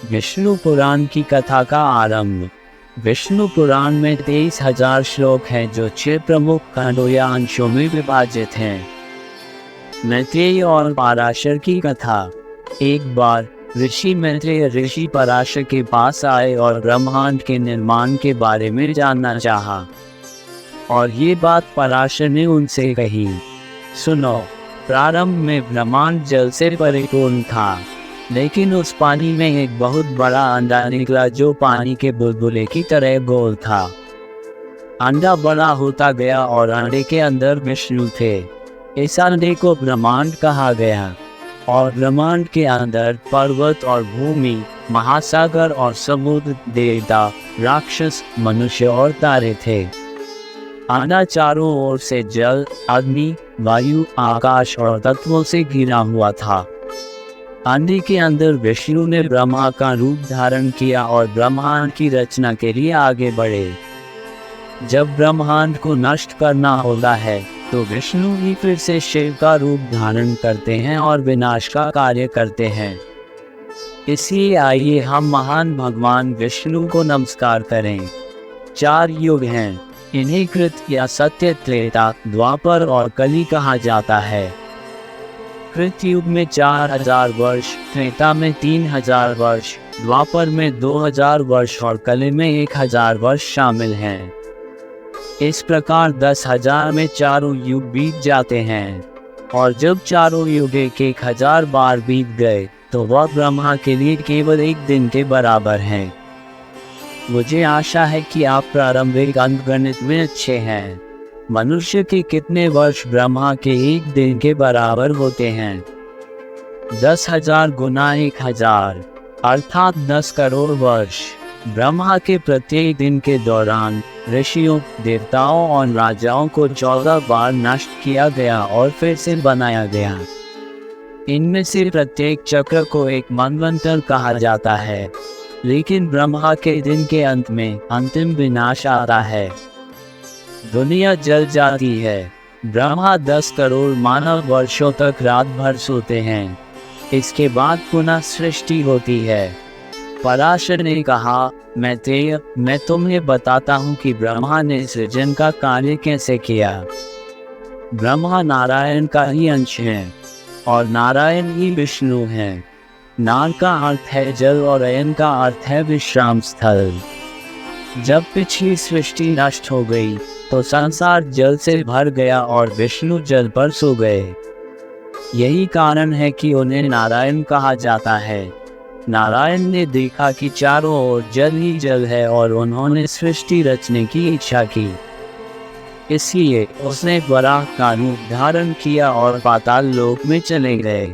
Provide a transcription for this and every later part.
विष्णु पुराण की कथा का आरंभ। विष्णु पुराण में 23,000 श्लोक हैं जो 6 प्रमुख खंडों या अंशों में विभाजित हैं। मैत्रेय और पराशर की कथा। एक बार ऋषि मैत्रेय ऋषि पराशर के पास आए और ब्रह्मांड के निर्माण के बारे में जानना चाहा, और ये बात पराशर ने उनसे कही। सुनो, प्रारंभ में ब्रह्मांड जल से परिपूर्ण था, लेकिन उस पानी में एक बहुत बड़ा अंडा निकला जो पानी के बुलबुले की तरह गोल था। अंडा बड़ा होता गया और अंडे के अंदर विष्णु थे। इस अंडे को ब्रह्मांड कहा गया, और ब्रह्मांड के अंदर पर्वत और भूमि, महासागर और समुद्र, देवता, राक्षस, मनुष्य और तारे थे। अंडा चारों ओर से जल, अग्नि, वायु, आकाश और तत्वों से घिरा हुआ था। अंडे के अंदर विष्णु ने ब्रह्मा का रूप धारण किया और ब्रह्मांड की रचना के लिए आगे बढ़े। जब ब्रह्मांड को नष्ट करना होता है तो विष्णु ही फिर से शिव का रूप धारण करते हैं और विनाश का कार्य करते हैं। इसलिए आइए हम महान भगवान विष्णु को नमस्कार करें। 4 युग हैं, इन्हें कृत या सत्य, त्रेता, द्वापर और कली कहा जाता है। कृत युग में 4000 वर्ष, त्रेता में 3000 वर्ष, द्वापर में 2000 वर्ष और कली में 1000 वर्ष शामिल हैं। इस प्रकार 10,000 में चारों युग बीत जाते हैं, और जब चारों युग 1000 बार बीत गए तो वह ब्रह्मा के लिए केवल एक दिन के बराबर हैं। मुझे आशा है कि आप प्रारंभिक अंकगणित में अच्छे हैं। मनुष्य के कितने वर्ष ब्रह्मा के एक दिन के बराबर होते हैं? 10,000 गुना 1000 अर्थात 10 करोड़ वर्ष। ब्रह्मा के प्रत्येक दिन के दौरान ऋषियों, देवताओं और राजाओं को 14 बार नष्ट किया गया और फिर से बनाया गया। इनमें से प्रत्येक चक्र को एक मनवंतर कहा जाता है, लेकिन ब्रह्मा के दिन के अंत में अंतिम विनाश आता है। दुनिया जल जाती है। ब्रह्मा 10 करोड़ मानव वर्षों तक रात भर सोते हैं। इसके बाद पुनः सृष्टि होती है। पराशर ने कहा, मैत्रेय, मैं तुम्हें बताता हूँ कि ब्रह्मा ने सृजन का कार्य कैसे किया। ब्रह्मा नारायण का ही अंश है, और नारायण ही विष्णु है। नार का अर्थ है जल और अयन का अर्थ है विश्राम स्थल। जब पिछली सृष्टि नष्ट हो गई तो संसार जल से भर गया और विष्णु जल पर सो गए। यही कारण है कि उन्हें नारायण कहा जाता है। नारायण ने देखा कि चारों ओर जल ही जल है और उन्होंने सृष्टि रचने की इच्छा की। इसलिए उसने वराह का रूप धारण किया और पाताल लोक में चले गए।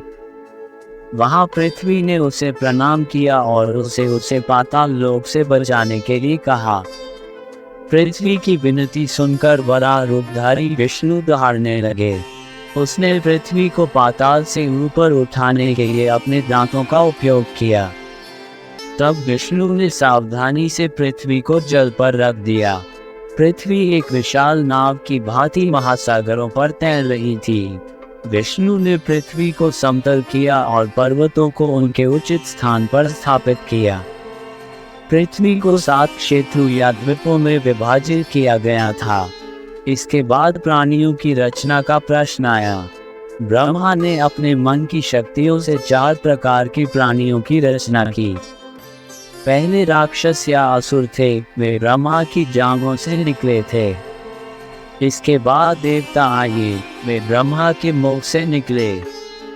वहां पृथ्वी ने उसे प्रणाम किया और उसे पाताल लोक से बचाने के लिए कहा। पृथ्वी की विनती सुनकर वराह रूपधारी विष्णु दहाड़ने लगे। उसने पृथ्वी को पाताल से ऊपर उठाने के लिए अपने दांतों का उपयोग किया। तब विष्णु ने सावधानी से पृथ्वी को जल पर रख दिया। पृथ्वी एक विशाल नाव की भांति महासागरों पर तैर रही थी। विष्णु ने पृथ्वी को समतल किया और पर्वतों को उनके उचित स्थान पर स्थापित किया। पृथ्वी को 7 क्षेत्रों या द्वीपों में विभाजित किया गया था। इसके बाद प्राणियों की रचना का प्रश्न आया। ब्रह्मा ने अपने मन की शक्तियों से 4 प्रकार के प्राणियों की रचना की। पहले राक्षस या असुर थे, वे ब्रह्मा की जांघों से निकले थे। इसके बाद देवता आए, वे ब्रह्मा के मुख से निकले।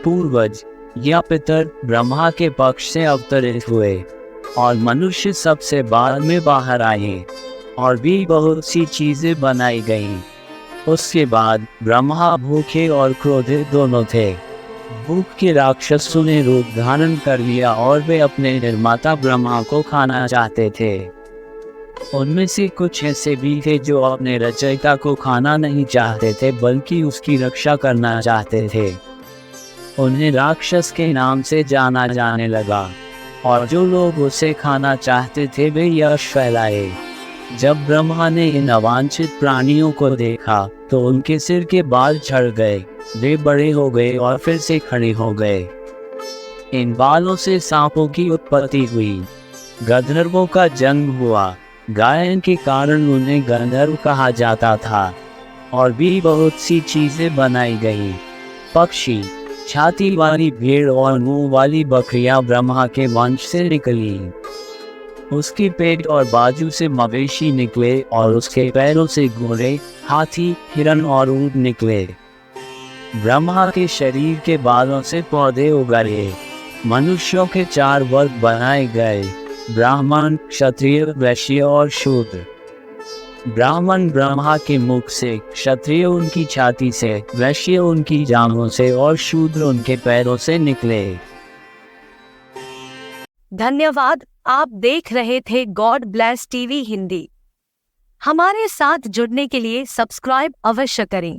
पूर्वज या पितर ब्रह्मा के पक्ष से अवतरित हुए, और मनुष्य सबसे बाद में बाहर आए, और भी बहुत सी चीजें बनाई गईं। उसके बाद ब्रह्मा भूखे और क्रोधित दोनों थे। भूख के राक्षसों ने रूप धारण कर लिया और वे अपने निर्माता ब्रह्मा को खाना चाहते थे। उनमें से कुछ ऐसे भी थे जो अपने रचयिता को खाना नहीं चाहते थे, बल्कि उसकी रक्षा करना चाहते थे। उन्हें राक्षस के नाम से जाना जाने लगा, और जो लोग उसे खाना चाहते थे वे यश फैलाए। जब ब्रह्मा ने इन अवांछित प्राणियों को देखा तो उनके सिर के बाल झड़ गए, वे बड़े हो गए और फिर से खड़े हो गए। इन बालों से सांपों की उत्पत्ति हुई। गंधर्वों का जन्म हुआ। गायन के कारण उन्हें गंधर्व कहा जाता था। और भी बहुत सी चीजें बनाई गई। पक्षी, छाती वाली भेड़ और मुंह वाली बकरियां ब्रह्मा के वंश से निकली। उसके पेट और बाजू से मवेशी निकले और उसके पैरों से घोड़े, हाथी, हिरन और ऊंट निकले। ब्रह्मा के शरीर के बालों से पौधे उगाए। मनुष्यों के 4 वर्ग बनाए गए: ब्राह्मण, क्षत्रिय, वैश्य और शूद्र। ब्राह्मण ब्रह्मा के मुख से, क्षत्रिय उनकी छाती से, वैश्य उनकी जांघों से और शूद्र उनके पैरों से निकले। धन्यवाद। आप देख रहे थे गॉड ब्लेस टीवी हिंदी। हमारे साथ जुड़ने के लिए सब्सक्राइब अवश्य करें।